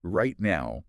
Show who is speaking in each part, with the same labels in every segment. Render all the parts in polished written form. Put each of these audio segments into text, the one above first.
Speaker 1: Right now,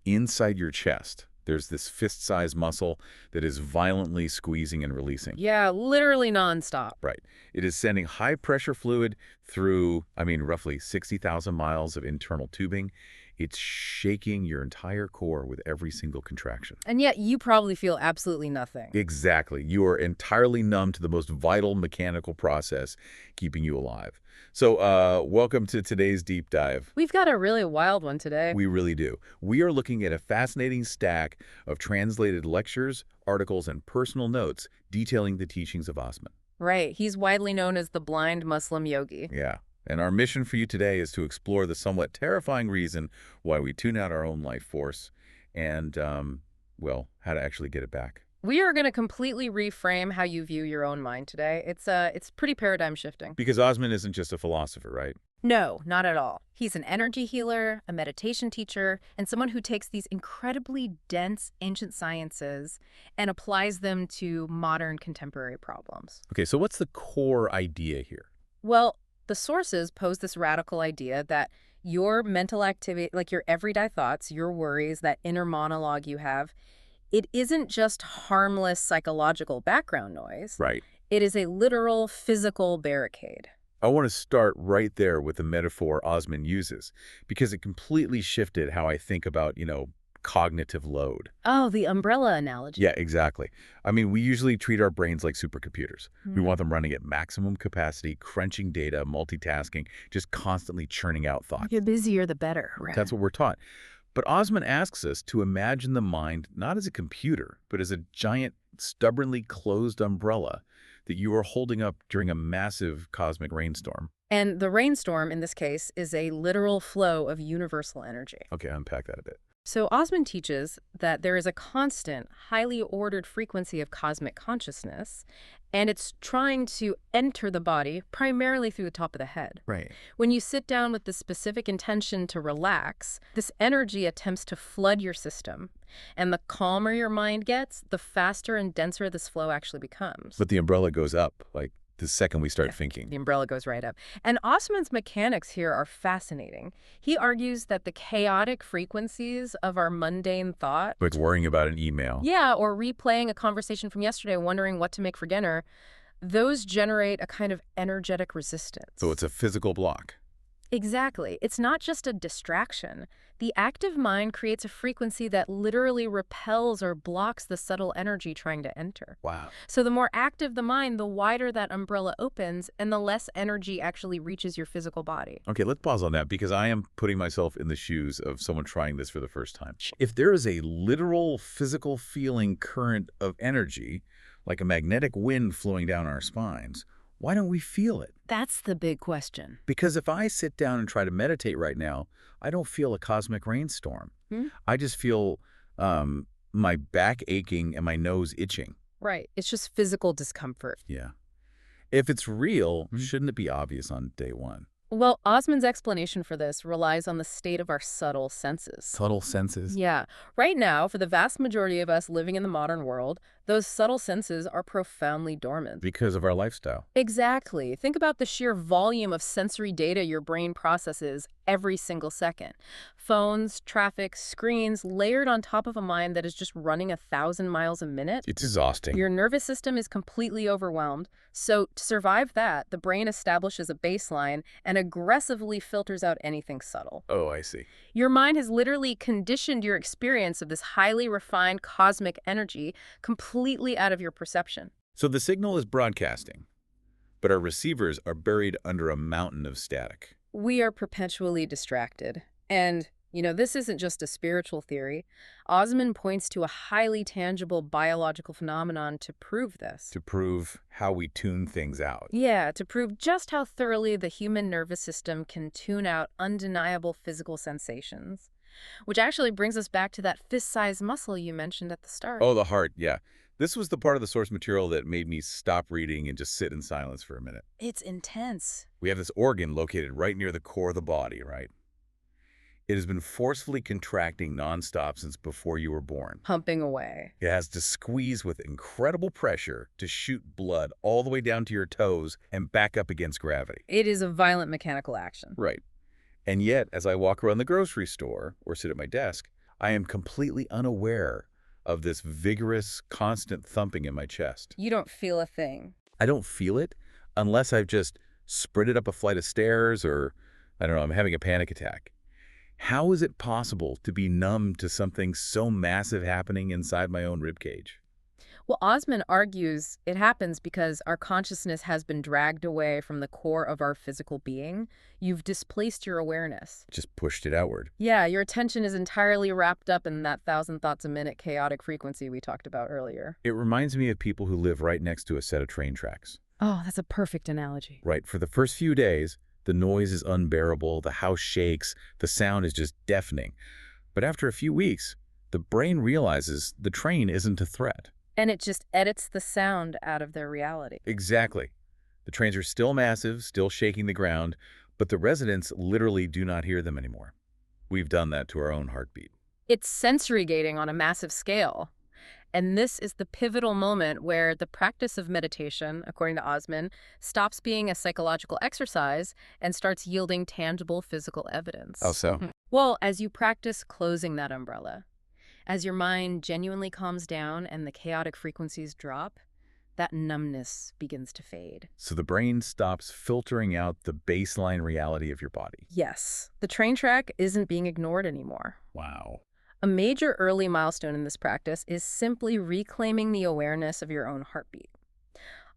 Speaker 1: inside your chest, there's this fist-sized muscle that is violently squeezing and releasing.
Speaker 2: Yeah, literally nonstop.
Speaker 1: Right. It is sending high-pressure fluid through, roughly 60,000 miles of internal tubing. It's shaking your entire core with every single contraction.
Speaker 2: And yet you probably feel absolutely nothing.
Speaker 1: Exactly. You are entirely numb to the most vital mechanical process keeping you alive. So, welcome to today's deep dive.
Speaker 2: We've got a really wild one today.
Speaker 1: We really do. We are looking at a fascinating stack of translated lectures, articles, and personal notes detailing the teachings of Osman.
Speaker 2: Right. He's widely known as the blind Muslim yogi.
Speaker 1: Yeah. And our mission for you today is to explore the somewhat terrifying reason why we tune out our own life force and, well, how to actually get it back.
Speaker 2: We are going to completely reframe how you view your own mind today. It's pretty paradigm shifting.
Speaker 1: Because Osman isn't just a philosopher, right?
Speaker 2: No, not at all. He's an energy healer, a meditation teacher, and someone who takes these incredibly dense ancient sciences and applies them to modern contemporary problems.
Speaker 1: Okay, so what's the core idea here?
Speaker 2: Well, the sources pose this radical idea that your mental activity, like your everyday thoughts, your worries, that inner monologue you have, it isn't just harmless psychological background noise.
Speaker 1: Right.
Speaker 2: It is a literal physical barricade.
Speaker 1: I want to start right there with the metaphor Osman uses, because it completely shifted how I think about, cognitive load.
Speaker 2: Oh, the umbrella analogy.
Speaker 1: Yeah, exactly. We usually treat our brains like supercomputers. We
Speaker 2: Hmm.
Speaker 1: want them running at maximum capacity, crunching data, multitasking, just constantly churning out thoughts.
Speaker 2: The busier, the better. Right.
Speaker 1: That's what we're taught. But Osman asks us to imagine the mind not as a computer, but as a giant, stubbornly closed umbrella that you are holding up during a massive cosmic rainstorm.
Speaker 2: And the rainstorm, in this case, is a literal flow of universal energy.
Speaker 1: Okay, unpack that a bit.
Speaker 2: So Osman teaches that there is a constant, highly ordered frequency of cosmic consciousness, and it's trying to enter the body primarily through the top of the head.
Speaker 1: Right.
Speaker 2: When you sit down with the specific intention to relax, this energy attempts to flood your system. And the calmer your mind gets, the faster and denser this flow actually becomes.
Speaker 1: But the umbrella goes up, like, the second we start
Speaker 2: The
Speaker 1: thinking.
Speaker 2: umbrella goes right up. And Osman's mechanics here are fascinating. He argues that the chaotic frequencies of our mundane thought,
Speaker 1: Like worrying about an email.
Speaker 2: yeah, or replaying a conversation from yesterday, wondering what to make for dinner, those generate a kind of energetic resistance.
Speaker 1: So it's a physical block.
Speaker 2: Exactly. It's not just a distraction. The active mind creates a frequency that literally repels or blocks the subtle energy trying to enter.
Speaker 1: Wow.
Speaker 2: So the more active the mind, the wider that umbrella opens, and the less energy actually reaches your physical body.
Speaker 1: Okay, let's pause on that because I am putting myself in the shoes of someone trying this for the first time. If there is a literal physical feeling current of energy, like a magnetic wind flowing down our spines, why don't we feel it?
Speaker 2: That's the big question.
Speaker 1: Because if I sit down and try to meditate right now, I don't feel a cosmic rainstorm.
Speaker 2: Hmm?
Speaker 1: I just feel my back aching and my nose itching.
Speaker 2: Right. It's just physical discomfort.
Speaker 1: Yeah. If it's real, shouldn't it be obvious on day one?
Speaker 2: Well, Osman's explanation for this relies on the state of our subtle senses.
Speaker 1: Subtle senses.
Speaker 2: Yeah. Right now, for the vast majority of us living in the modern world, those subtle senses are profoundly dormant.
Speaker 1: Because of our lifestyle.
Speaker 2: Exactly. Think about the sheer volume of sensory data your brain processes every single second. Phones, traffic, screens layered on top of a mind that is just running 1,000 miles a minute.
Speaker 1: It's exhausting.
Speaker 2: Your nervous system is completely overwhelmed. So to survive that, the brain establishes a baseline and aggressively filters out anything subtle.
Speaker 1: Oh, I see.
Speaker 2: Your mind has literally conditioned your experience of this highly refined cosmic energy completely out of your perception.
Speaker 1: So the signal is broadcasting, but our receivers are buried under a mountain of static.
Speaker 2: We are perpetually distracted. And, this isn't just a spiritual theory. Osman points to a highly tangible biological phenomenon to prove this.
Speaker 1: To prove how we tune things out.
Speaker 2: Yeah, to prove just how thoroughly the human nervous system can tune out undeniable physical sensations. Which actually brings us back to that fist-sized muscle you mentioned at the start.
Speaker 1: Oh, the heart, yeah. This was the part of the source material that made me stop reading and just sit in silence for a minute.
Speaker 2: It's intense.
Speaker 1: We have this organ located right near the core of the body, right? It has been forcefully contracting nonstop since before you were born.
Speaker 2: Pumping away.
Speaker 1: It has to squeeze with incredible pressure to shoot blood all the way down to your toes and back up against gravity.
Speaker 2: It is a violent mechanical action.
Speaker 1: Right. And yet, as I walk around the grocery store or sit at my desk, I am completely unaware of this vigorous, constant thumping in my chest.
Speaker 2: You don't feel a thing.
Speaker 1: I don't feel it unless I've just sprinted up a flight of stairs or, I don't know, I'm having a panic attack. How is it possible to be numb to something so massive happening inside my own ribcage?
Speaker 2: Well, Osman argues it happens because our consciousness has been dragged away from the core of our physical being. You've displaced your awareness.
Speaker 1: Just pushed it outward.
Speaker 2: Yeah, your attention is entirely wrapped up in that 1,000 thoughts a minute chaotic frequency we talked about earlier.
Speaker 1: It reminds me of people who live right next to a set of train tracks.
Speaker 2: Oh, that's a perfect analogy.
Speaker 1: Right, for the first few days, the noise is unbearable, the house shakes, the sound is just deafening. But after a few weeks, the brain realizes the train isn't a threat.
Speaker 2: And it just edits the sound out of their reality.
Speaker 1: Exactly. The trains are still massive, still shaking the ground, but the residents literally do not hear them anymore. We've done that to our own heartbeat.
Speaker 2: It's sensory gating on a massive scale. And this is the pivotal moment where the practice of meditation, according to Osman, stops being a psychological exercise and starts yielding tangible physical evidence.
Speaker 1: How so?
Speaker 2: Well, as you practice closing that umbrella, as your mind genuinely calms down and the chaotic frequencies drop, that numbness begins to fade.
Speaker 1: So the brain stops filtering out the baseline reality of your body.
Speaker 2: Yes, the train track isn't being ignored anymore.
Speaker 1: Wow.
Speaker 2: A major early milestone in this practice is simply reclaiming the awareness of your own heartbeat.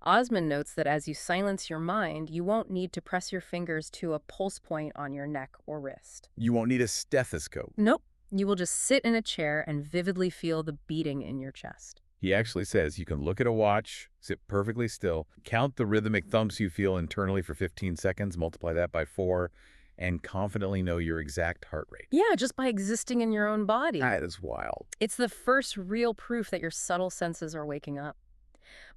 Speaker 2: Osman notes that as you silence your mind, you won't need to press your fingers to a pulse point on your neck or wrist.
Speaker 1: You won't need a stethoscope.
Speaker 2: Nope. You will just sit in a chair and vividly feel the beating in your chest.
Speaker 1: He actually says you can look at a watch, sit perfectly still, count the rhythmic thumps you feel internally for 15 seconds, multiply that by 4, and confidently know your exact heart rate.
Speaker 2: Yeah, just by existing in your own body.
Speaker 1: That is wild.
Speaker 2: It's the first real proof that your subtle senses are waking up.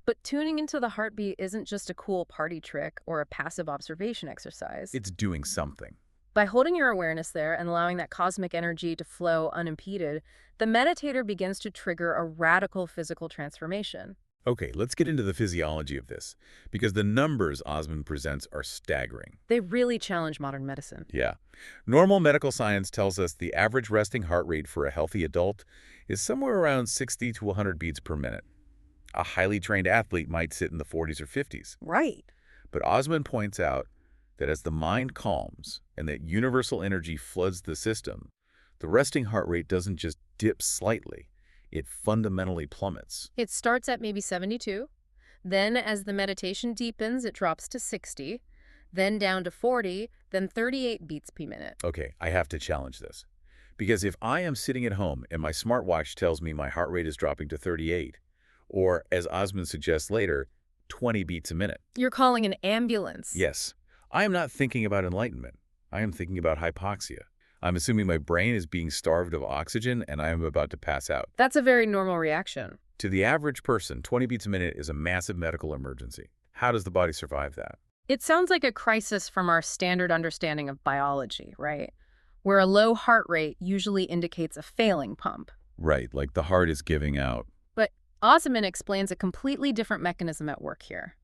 Speaker 2: But tuning into the heartbeat isn't just a cool party trick or a passive observation exercise.
Speaker 1: It's doing something.
Speaker 2: By holding your awareness there and allowing that cosmic energy to flow unimpeded, the meditator begins to trigger a radical physical transformation.
Speaker 1: Okay, let's get into the physiology of this, because the numbers Osman presents are staggering.
Speaker 2: They really challenge modern medicine.
Speaker 1: Yeah. Normal medical science tells us the average resting heart rate for a healthy adult is somewhere around 60 to 100 beats per minute. A highly trained athlete might sit in the 40s or 50s.
Speaker 2: Right.
Speaker 1: But Osman points out that as the mind calms and that universal energy floods the system, the resting heart rate doesn't just dip slightly, it fundamentally plummets.
Speaker 2: It starts at maybe 72. Then as the meditation deepens, it drops to 60, then down to 40, then 38 beats per minute.
Speaker 1: Okay, I have to challenge this. Because if I am sitting at home and my smartwatch tells me my heart rate is dropping to 38, or as Osman suggests later, 20 beats a minute.
Speaker 2: You're calling an ambulance.
Speaker 1: Yes. I am not thinking about enlightenment. I am thinking about hypoxia. I'm assuming my brain is being starved of oxygen and I am about to pass out.
Speaker 2: That's a very normal reaction.
Speaker 1: To the average person, 20 beats a minute is a massive medical emergency. How does the body survive that?
Speaker 2: It sounds like a crisis from our standard understanding of biology, right? Where a low heart rate usually indicates a failing pump.
Speaker 1: Right, like the heart is giving out.
Speaker 2: But Osman explains a completely different mechanism at work here.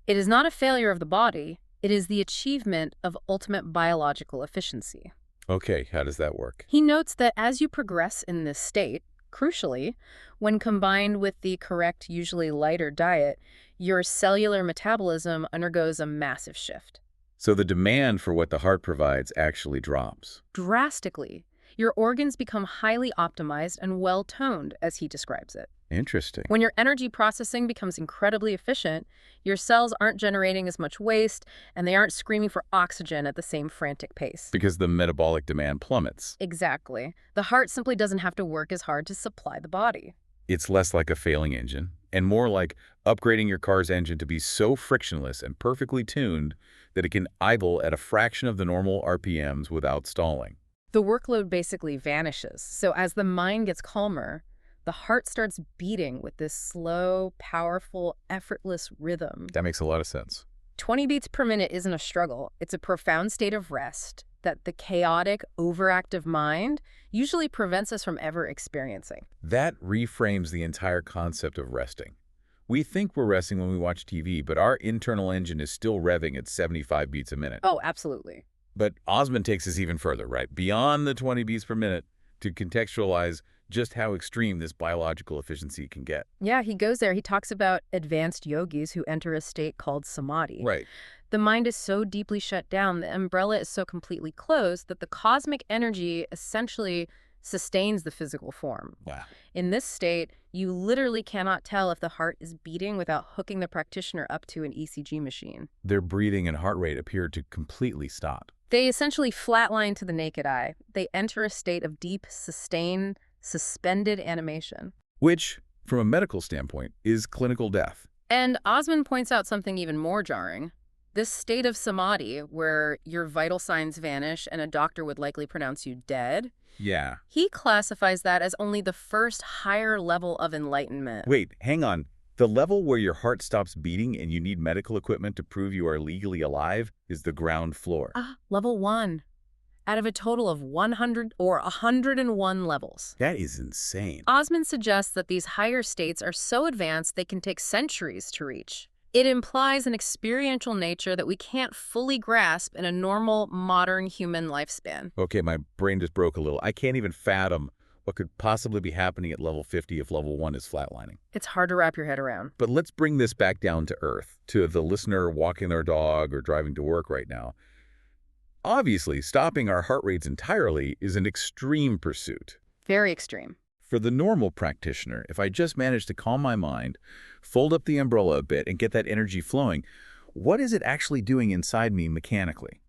Speaker 2: It is not a failure of the body, it is the achievement of ultimate biological efficiency.
Speaker 1: Okay, how does that work?
Speaker 2: He notes that as you progress in this state, crucially, when combined with the correct, usually lighter diet, your cellular metabolism undergoes a massive shift.
Speaker 1: So the demand for what the heart provides actually drops.
Speaker 2: Drastically. Your organs become highly optimized and well-toned, as he describes it.
Speaker 1: Interesting.
Speaker 2: When your energy processing becomes incredibly efficient, your cells aren't generating as much waste, and they aren't screaming for oxygen at the same frantic pace.
Speaker 1: Because the metabolic demand plummets.
Speaker 2: Exactly. The heart simply doesn't have to work as hard to supply the body.
Speaker 1: It's less like a failing engine, and more like upgrading your car's engine to be so frictionless and perfectly tuned that it can idle at a fraction of the normal RPMs without stalling.
Speaker 2: The workload basically vanishes. So as the mind gets calmer, the heart starts beating with this slow, powerful, effortless rhythm.
Speaker 1: That makes a lot of sense.
Speaker 2: 20 beats per minute isn't a struggle. It's a profound state of rest that the chaotic, overactive mind usually prevents us from ever experiencing.
Speaker 1: That reframes the entire concept of resting. We think we're resting when we watch TV, but our internal engine is still revving at 75 beats a minute.
Speaker 2: Oh, absolutely.
Speaker 1: But Osman takes us even further, right? Beyond the 20 beats per minute to contextualize just how extreme this biological efficiency can get.
Speaker 2: Yeah, he goes there. He talks about advanced yogis who enter a state called samadhi.
Speaker 1: Right.
Speaker 2: The mind is so deeply shut down, the umbrella is so completely closed that the cosmic energy essentially sustains the physical form.
Speaker 1: Wow.
Speaker 2: In this state, you literally cannot tell if the heart is beating without hooking the practitioner up to an ECG machine.
Speaker 1: Their breathing and heart rate appear to completely stop.
Speaker 2: They essentially flatline to the naked eye. They enter a state of deep, sustained, suspended animation.
Speaker 1: Which, from a medical standpoint, is clinical death.
Speaker 2: And Osman points out something even more jarring. This state of samadhi, where your vital signs vanish and a doctor would likely pronounce you dead,
Speaker 1: Yeah.
Speaker 2: he classifies that as only the first higher level of enlightenment.
Speaker 1: Wait, hang on. The level where your heart stops beating and you need medical equipment to prove you are legally alive is the ground floor.
Speaker 2: Level 1. Out of a total of 100 or 101 levels.
Speaker 1: That is insane.
Speaker 2: Osman suggests that these higher states are so advanced they can take centuries to reach. It implies an experiential nature that we can't fully grasp in a normal, modern human lifespan.
Speaker 1: Okay, my brain just broke a little. I can't even fathom what could possibly be happening at level 50 if level 1 is flatlining.
Speaker 2: It's hard to wrap your head around.
Speaker 1: But let's bring this back down to earth, to the listener walking their dog or driving to work right now. Obviously, stopping our heart rates entirely is an extreme pursuit.
Speaker 2: Very extreme.
Speaker 1: For the normal practitioner, if I just manage to calm my mind, fold up the umbrella a bit, and get that energy flowing, what is it actually doing inside me mechanically?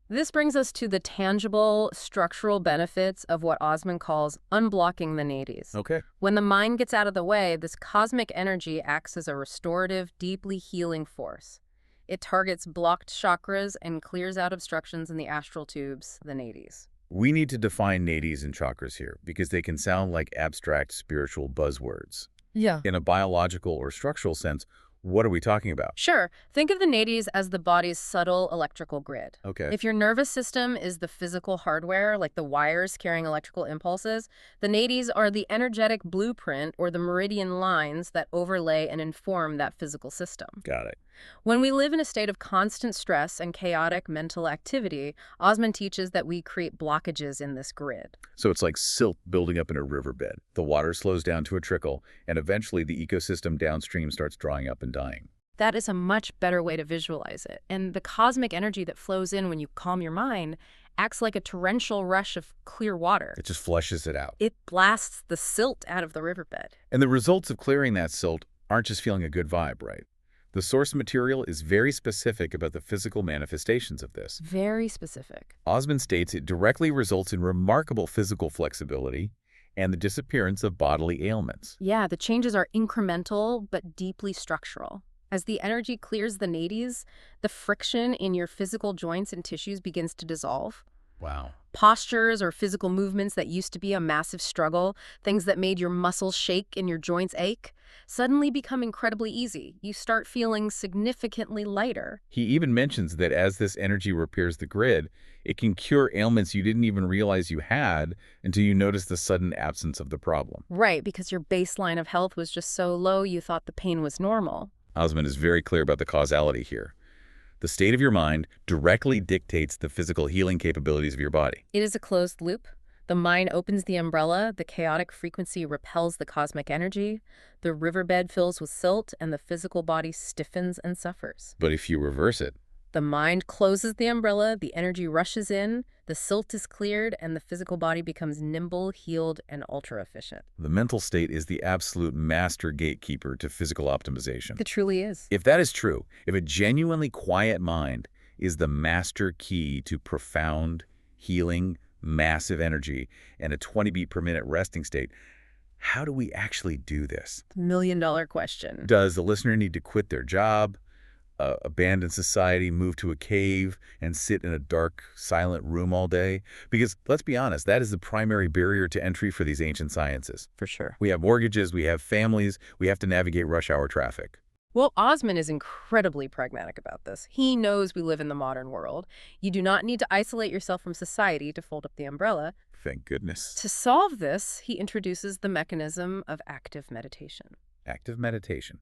Speaker 2: This brings us to the tangible, structural benefits of what Osman calls unblocking the nadis.
Speaker 1: Okay.
Speaker 2: When the mind gets out of the way, this cosmic energy acts as a restorative, deeply healing force. It targets blocked chakras and clears out obstructions in the astral tubes, the nadis.
Speaker 1: We need to define nadis and chakras here because they can sound like abstract spiritual buzzwords.
Speaker 2: Yeah.
Speaker 1: In a biological or structural sense, what are we talking about?
Speaker 2: Sure. Think of the nadis as the body's subtle electrical grid.
Speaker 1: Okay.
Speaker 2: If your nervous system is the physical hardware, like the wires carrying electrical impulses, the nadis are the energetic blueprint or the meridian lines that overlay and inform that physical system.
Speaker 1: Got it.
Speaker 2: When we live in a state of constant stress and chaotic mental activity, Osman teaches that we create blockages in this grid.
Speaker 1: So it's like silt building up in a riverbed. The water slows down to a trickle, and eventually the ecosystem downstream starts drying up and dying.
Speaker 2: That is a much better way to visualize it. And the cosmic energy that flows in when you calm your mind acts like a torrential rush of clear water.
Speaker 1: It just flushes it out.
Speaker 2: It blasts the silt out of the riverbed.
Speaker 1: And the results of clearing that silt aren't just feeling a good vibe, right? The source material is very specific about the physical manifestations of this.
Speaker 2: Very specific.
Speaker 1: Osman states it directly results in remarkable physical flexibility and the disappearance of bodily ailments.
Speaker 2: Yeah, the changes are incremental but deeply structural. As the energy clears the nadis, the friction in your physical joints and tissues begins to dissolve.
Speaker 1: Wow.
Speaker 2: Postures or physical movements that used to be a massive struggle, things that made your muscles shake and your joints ache, suddenly become incredibly easy. You start feeling significantly lighter.
Speaker 1: He even mentions that as this energy repairs the grid, it can cure ailments you didn't even realize you had until you notice the sudden absence of the problem.
Speaker 2: Right, because your baseline of health was just so low you thought the pain was normal.
Speaker 1: Osman is very clear about the causality here. The state of your mind directly dictates the physical healing capabilities of your body.
Speaker 2: It is a closed loop. The mind opens the umbrella, the chaotic frequency repels the cosmic energy, the riverbed fills with silt, and the physical body stiffens and suffers.
Speaker 1: But if you reverse it,
Speaker 2: The mind closes the umbrella, the energy rushes in, the silt is cleared, and the physical body becomes nimble, healed, and ultra-efficient.
Speaker 1: the mental state is the absolute master gatekeeper to physical optimization.
Speaker 2: It truly is.
Speaker 1: If that is true, if a genuinely quiet mind is the master key to profound, healing, massive energy, and a 20 beat per minute resting state, how do we actually do this?
Speaker 2: $1,000,000 question.
Speaker 1: Does the listener need to quit their job, abandon society, move to a cave, and sit in a dark, silent room all day? Because let's be honest, that is the primary barrier to entry for these ancient sciences.
Speaker 2: For sure.
Speaker 1: We have mortgages, we have families, we have to navigate rush hour traffic.
Speaker 2: Well, Osman is incredibly pragmatic about this. He knows we live in the modern world. You do not need to isolate yourself from society to fold up the umbrella.
Speaker 1: Thank goodness.
Speaker 2: To solve this, he introduces the mechanism of active meditation.
Speaker 1: Active meditation.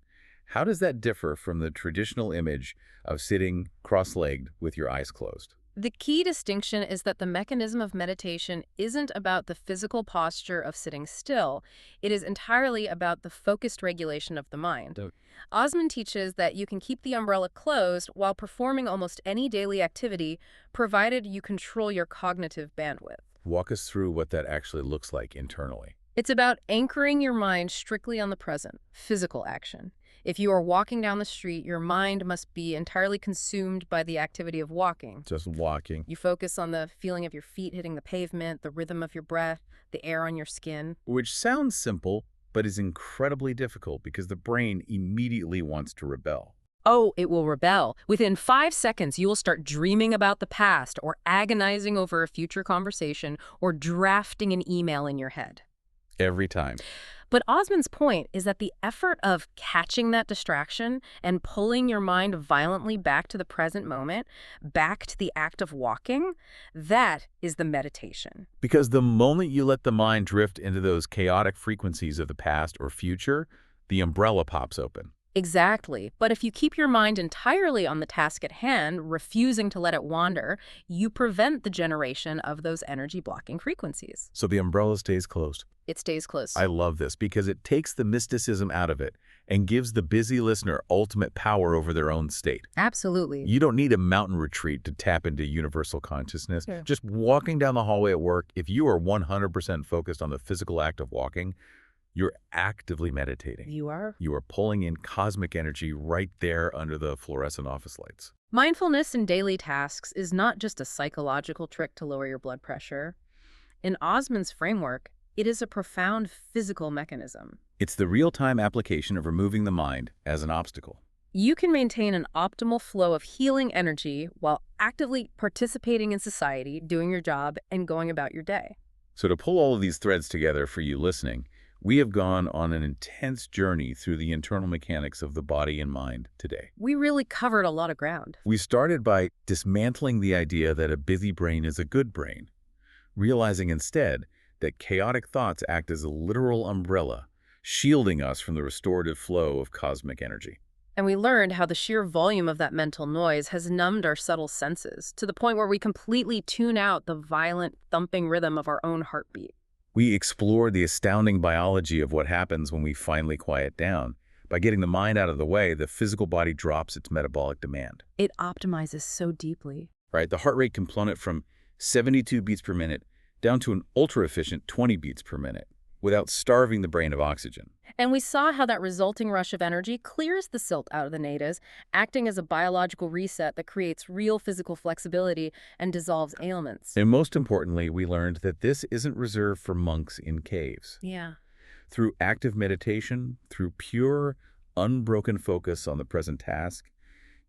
Speaker 1: How does that differ from the traditional image of sitting cross-legged with your eyes closed?
Speaker 2: The key distinction is that the mechanism of meditation isn't about the physical posture of sitting still. It is entirely about the focused regulation of the mind.
Speaker 1: So
Speaker 2: Osman teaches that you can keep the umbrella closed while performing almost any daily activity, provided you control your cognitive bandwidth.
Speaker 1: walk us through what that actually looks like internally.
Speaker 2: It's about anchoring your mind strictly on the present, physical action. If you are walking down the street, your mind must be entirely consumed by the activity of walking.
Speaker 1: Just walking.
Speaker 2: You focus on the feeling of your feet hitting the pavement, the rhythm of your breath, the air on your skin.
Speaker 1: Which sounds simple, but is incredibly difficult because the brain immediately wants to rebel.
Speaker 2: Oh, it will rebel. Within 5 seconds, you will start dreaming about the past or agonizing over a future conversation or drafting an email in your head.
Speaker 1: Every time.
Speaker 2: But Osman's point is that the effort of catching that distraction and pulling your mind violently back to the present moment, back to the act of walking, that is the meditation.
Speaker 1: Because the moment you let the mind drift into those chaotic frequencies of the past or future, the umbrella pops open.
Speaker 2: Exactly. But if you keep your mind entirely on the task at hand, refusing to let it wander, you prevent the generation of those energy-blocking frequencies.
Speaker 1: So the umbrella stays closed.
Speaker 2: It stays close.
Speaker 1: I love this because it takes the mysticism out of it and gives the busy listener ultimate power over their own state.
Speaker 2: Absolutely.
Speaker 1: You don't need a mountain retreat to tap into universal consciousness.
Speaker 2: Sure.
Speaker 1: Just walking down the hallway at work, if you are 100% focused on the physical act of walking, you're actively meditating.
Speaker 2: You are?
Speaker 1: You are pulling in cosmic energy right there under the fluorescent office lights.
Speaker 2: Mindfulness in daily tasks is not just a psychological trick to lower your blood pressure. In Osman's framework, it is a profound physical mechanism.
Speaker 1: It's the real-time application of removing the mind as an obstacle.
Speaker 2: You can maintain an optimal flow of healing energy while actively participating in society, doing your job, and going about your day.
Speaker 1: So to pull all of these threads together for you listening, we have gone on an intense journey through the internal mechanics of the body and mind today.
Speaker 2: We really covered a lot of ground.
Speaker 1: We started by dismantling the idea that a busy brain is a good brain, realizing instead that chaotic thoughts act as a literal umbrella, shielding us from the restorative flow of cosmic energy.
Speaker 2: And we learned how the sheer volume of that mental noise has numbed our subtle senses to the point where we completely tune out the violent, thumping rhythm of our own heartbeat.
Speaker 1: We explored the astounding biology of what happens when we finally quiet down. By getting the mind out of the way, the physical body drops its metabolic demand.
Speaker 2: It optimizes so deeply.
Speaker 1: Right? The heart rate can plummet from 72 beats per minute down to an ultra-efficient 20 beats per minute without starving the brain of oxygen.
Speaker 2: And we saw how that resulting rush of energy clears the silt out of the nadas, acting as a biological reset that creates real physical flexibility and dissolves ailments.
Speaker 1: And most importantly, we learned that this isn't reserved for monks in caves.
Speaker 2: Yeah.
Speaker 1: Through active meditation, through pure, unbroken focus on the present task,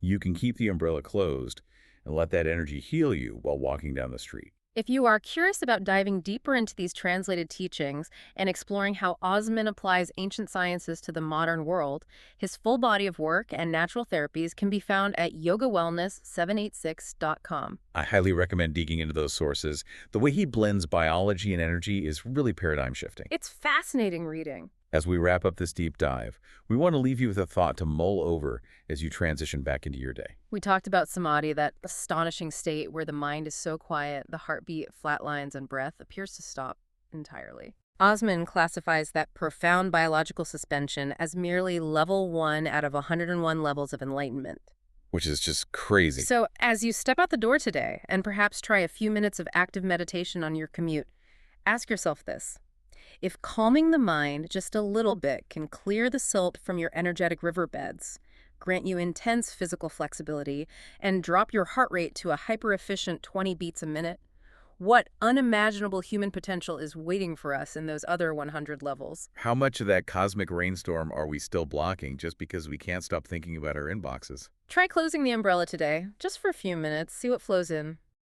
Speaker 1: you can keep the umbrella closed and let that energy heal you while walking down the street.
Speaker 2: If you are curious about diving deeper into these translated teachings and exploring how Osman applies ancient sciences to the modern world, his full body of work and natural therapies can be found at yogawellness786.com.
Speaker 1: I highly recommend digging into those sources. The way he blends biology and energy is really paradigm shifting.
Speaker 2: It's fascinating reading.
Speaker 1: As we wrap up this deep dive, we want to leave you with a thought to mull over as you transition back into your day.
Speaker 2: We talked about samadhi, that astonishing state where the mind is so quiet, the heartbeat flatlines and breath appears to stop entirely. Osman classifies that profound biological suspension as merely level 1 out of 101 levels of enlightenment.
Speaker 1: Which is just crazy.
Speaker 2: So as you step out the door today and perhaps try a few minutes of active meditation on your commute, ask yourself this. If calming the mind just a little bit can clear the silt from your energetic riverbeds, grant you intense physical flexibility, and drop your heart rate to a hyper-efficient 20 beats a minute, what unimaginable human potential is waiting for us in those other 100 levels?
Speaker 1: How much of that cosmic rainstorm are we still blocking just because we can't stop thinking about our inboxes?
Speaker 2: Try closing the umbrella today, just for a few minutes, see what flows in.